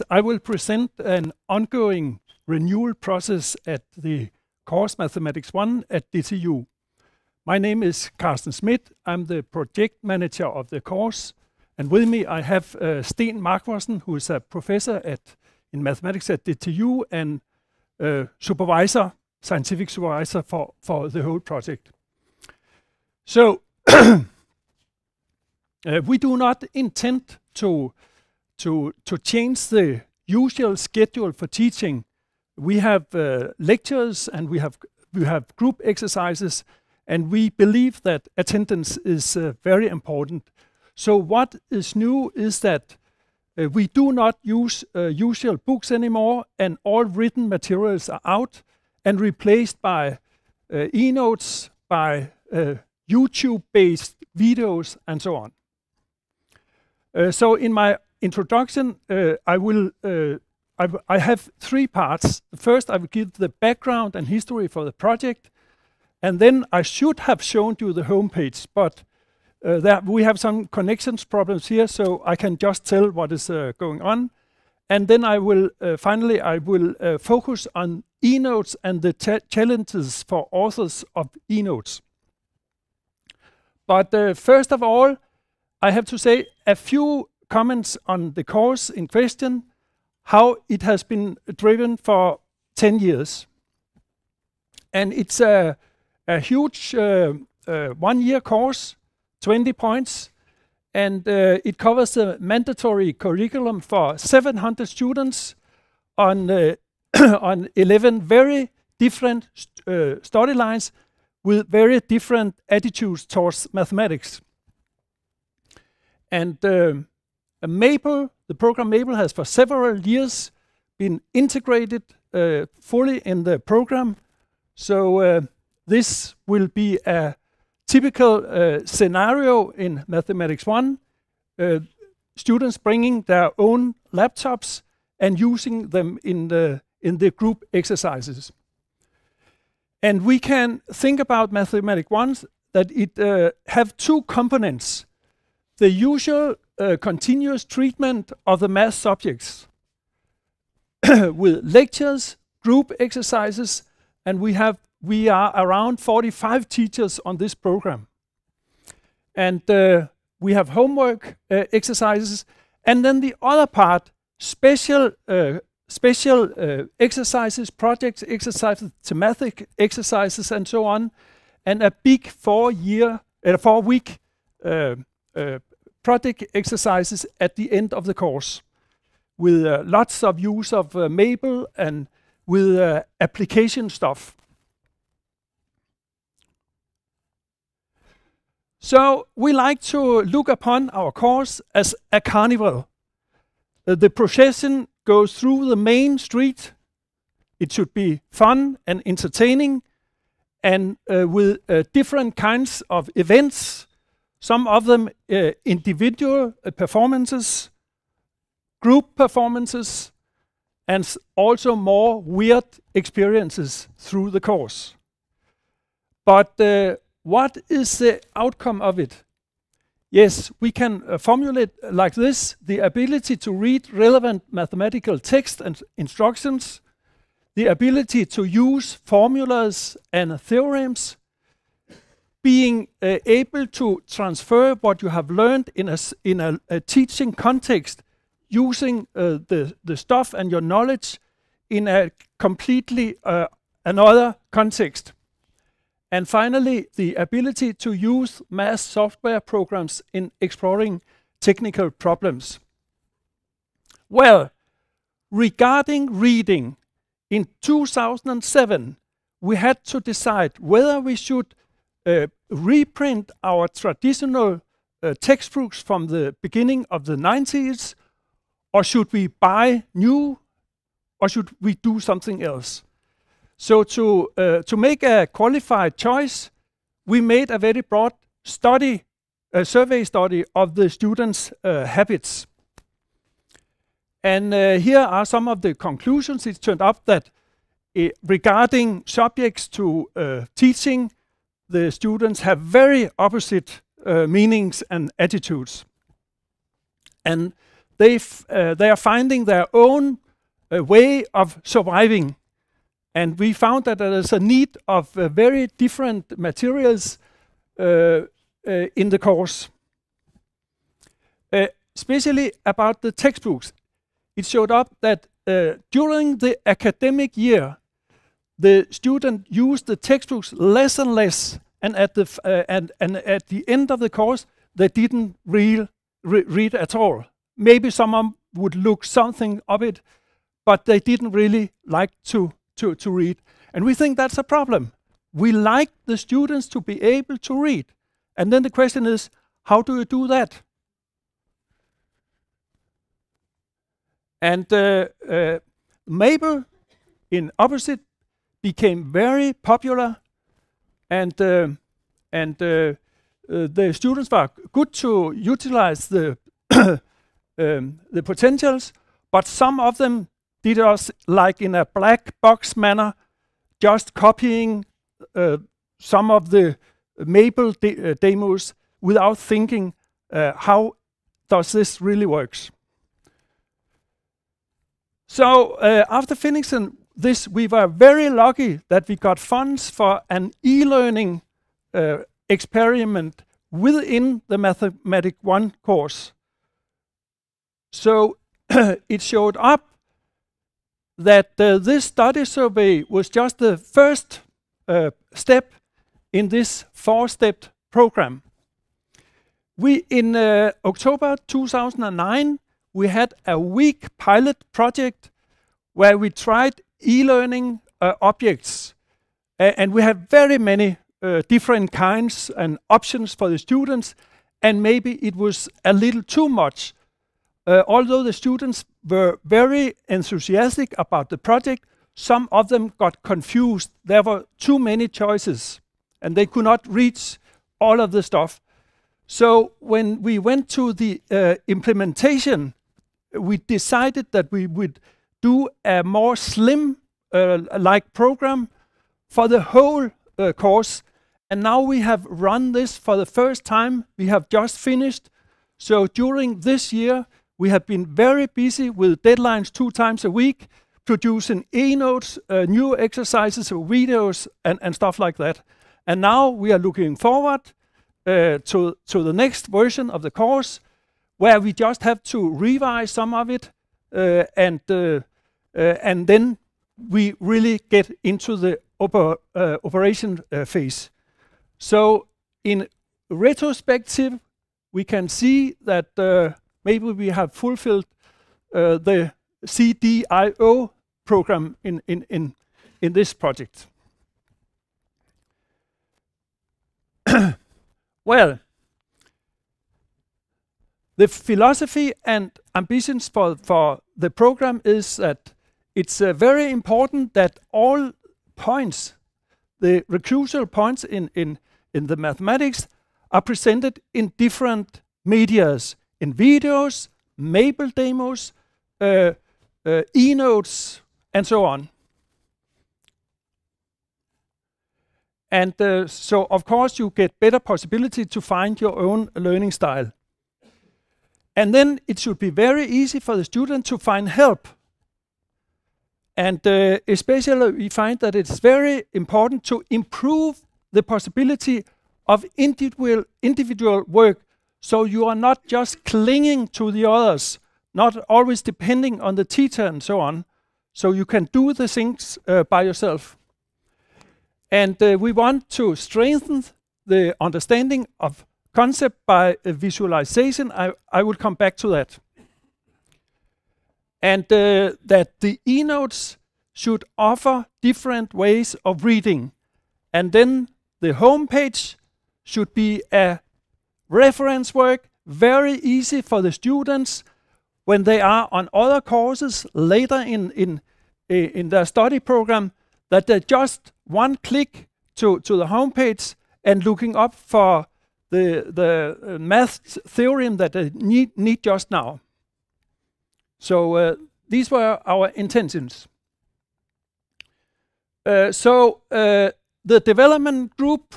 I will present an ongoing renewal process at the course Mathematics 1 at DTU. My name is Carsten Schmidt. I'm the project manager of the course. And with me I have Sten Markvorsen, who is a professor in mathematics at DTU and scientific supervisor for the whole project. So we do not intend to change the usual schedule for teaching. We have lectures and we have group exercises, and we believe that attendance is very important. So what is new is that we do not use usual books anymore, and all written materials are out and replaced by e-notes, by YouTube-based videos, and so on. So in my introduction, I have three parts. First, I will give the background and history for the project, and then I should have shown you the homepage, but we have some connections problems here, so I can just tell what is going on. And then I will finally focus on e-notes and the challenges for authors of e-notes. But first of all, I have to say a few comments on the course in question, how it has been driven for 10 years. And it's a huge one-year course, 20 points, and it covers the mandatory curriculum for 700 students on, on 11 very different study lines with very different attitudes towards mathematics. And Maple, the program Maple, has for several years been integrated fully in the program. So this will be a typical scenario in Mathematics 1. Students bringing their own laptops and using them in the group exercises. And we can think about Mathematics 1 that it have two components. The usual continuous treatment of the math subjects with lectures, group exercises, and we are around 45 teachers on this program. And we have homework exercises, and then the other part, special exercises, projects exercises, thematic exercises, and so on, and a big 4-week project exercises at the end of the course, with lots of use of Maple and with application stuff. So we like to look upon our course as a carnival. The procession goes through the main street. It should be fun and entertaining, and with different kinds of events. Some of them individual performances, group performances, and also more weird experiences through the course. But what is the outcome of it? Yes, we can formulate like this: the ability to read relevant mathematical text and instructions, the ability to use formulas and theorems, being able to transfer what you have learned in a teaching context, using the stuff and your knowledge in a completely another context. And finally, the ability to use math software programs in exploring technical problems. Well, regarding reading, in 2007, we had to decide whether we should reprint our traditional textbooks from the beginning of the 90s, or should we buy new, or should we do something else? So to make a qualified choice, we made a very broad study, a survey study of the students' habits. And here are some of the conclusions. It turned out that regarding subjects to teaching, the students have very opposite meanings and attitudes. And they are finding their own way of surviving. And we found that there is a need of very different materials in the course. Especially about the textbooks. It showed up that during the academic year, the student used the textbooks less and less, and at the end of the course, they didn't read at all. Maybe someone would look something of it, but they didn't really like to read. And we think that's a problem. We like the students to be able to read. And then the question is, how do you do that? And Mabel, in opposite, became very popular, and the students were good to utilize the the potentials, but some of them did us like in a black box manner, just copying some of the Mabel demos without thinking how does this really works. So after finishing this, we were very lucky that we got funds for an e-learning experiment within the Mathematic 1 course. So it showed up that this study survey was just the first step in this 4-step program. In October 2009, we had a week pilot project where we tried e-learning objects. And we had very many different kinds and options for the students, and maybe it was a little too much. Although the students were very enthusiastic about the project, some of them got confused. There were too many choices, and they could not reach all of the stuff. So when we went to the implementation, we decided that we would do a more slim like program for the whole course. And now we have run this for the first time. We have just finished. So during this year, we have been very busy with deadlines 2 times a week, producing e-notes, new exercises, videos, and stuff like that. And now we are looking forward to the next version of the course, where we just have to revise some of it, and then we really get into the operation phase. So in retrospective, we can see that maybe we have fulfilled the CDIO program in this project. Well, the philosophy and ambitions for the program is that it's very important that all points, the crucial points in the mathematics, are presented in different medias, in videos, Mabel demos, e-notes, and so on. And so, of course, you get better possibility to find your own learning style. And then it should be very easy for the student to find help. And especially we find that it's very important to improve the possibility of individual work, so you are not just clinging to the others, not always depending on the teacher and so on, so you can do the things by yourself. And we want to strengthen the understanding of concept by visualization. I will come back to that. And that the e-notes should offer different ways of reading. And then the homepage should be a reference work, very easy for the students when they are on other courses later in their study program, that they just one click to the homepage and looking up for the math theorem that they need just now. So these were our intentions. The development group,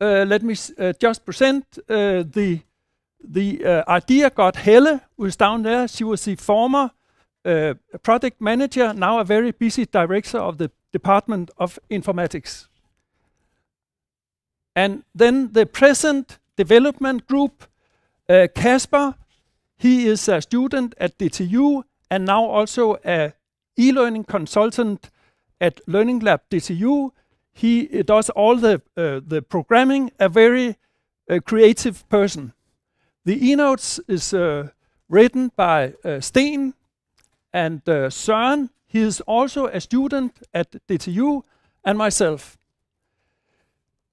let me just present the the idea got Helle, who's down there. She was the former project manager, now a very busy director of the Department of Informatics. And then the present development group, Kasper, he is a student at DTU and now also a e-learning consultant at Learning Lab DTU. He does all the programming, a very creative person. The e-notes is written by Sten and Søren. He is also a student at DTU, and myself.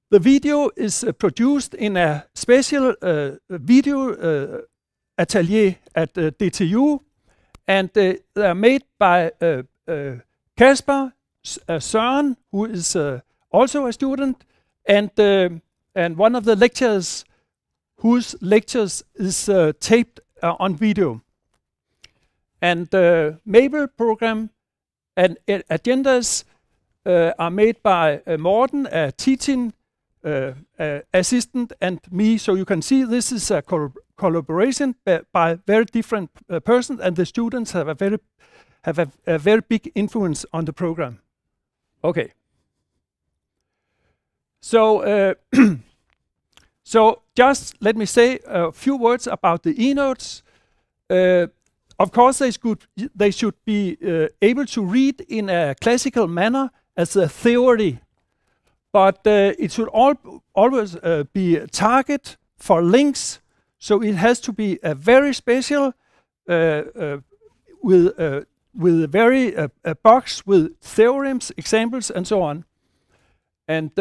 The video is produced in a special video atelier at DTU, and they are made by Kasper, Søren, who is also a student, and one of the lecturers whose lectures is taped on video. And the Mabel program and agendas are made by Morten, a teaching assistant, and me. So you can see this is a collaboration by very different persons, and the students have a very big influence on the program. Okay. So so just let me say a few words about the e-notes. Of course, they should be able to read in a classical manner as a theory, but it should always be a target for links. So it has to be a very special with a very a box with theorems, examples, and so on. And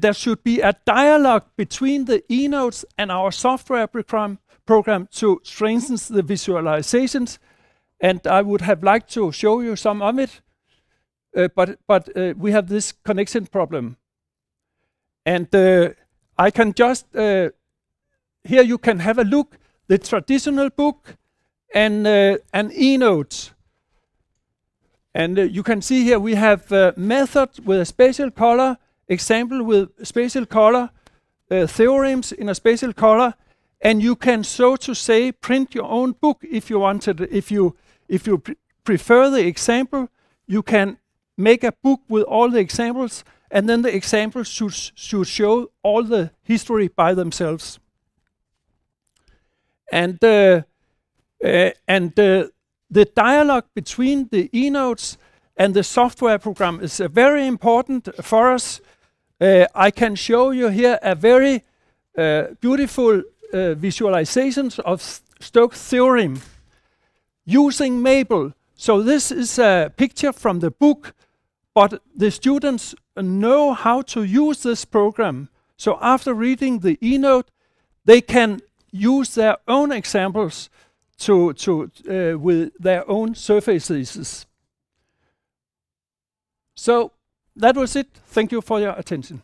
there should be a dialogue between the e-notes and our software program to strengthen the visualizations. And I would have liked to show you some of it, but we have this connection problem. And I can just, here you can have a look, the traditional book and an e-note. And you can see here we have method with a special color, example with special color, theorems in a special color, and you can, so to say, print your own book if you wanted. If you prefer the example, you can make a book with all the examples, and then the examples should show all the history by themselves. And the dialogue between the e-notes and the software program is very important for us. I can show you here a very beautiful visualizations of Stokes' theorem using Mabel. So this is a picture from the book, but the students know how to use this program. So after reading the e-note, they can use their own examples with their own surfaces. So that was it. Thank you for your attention.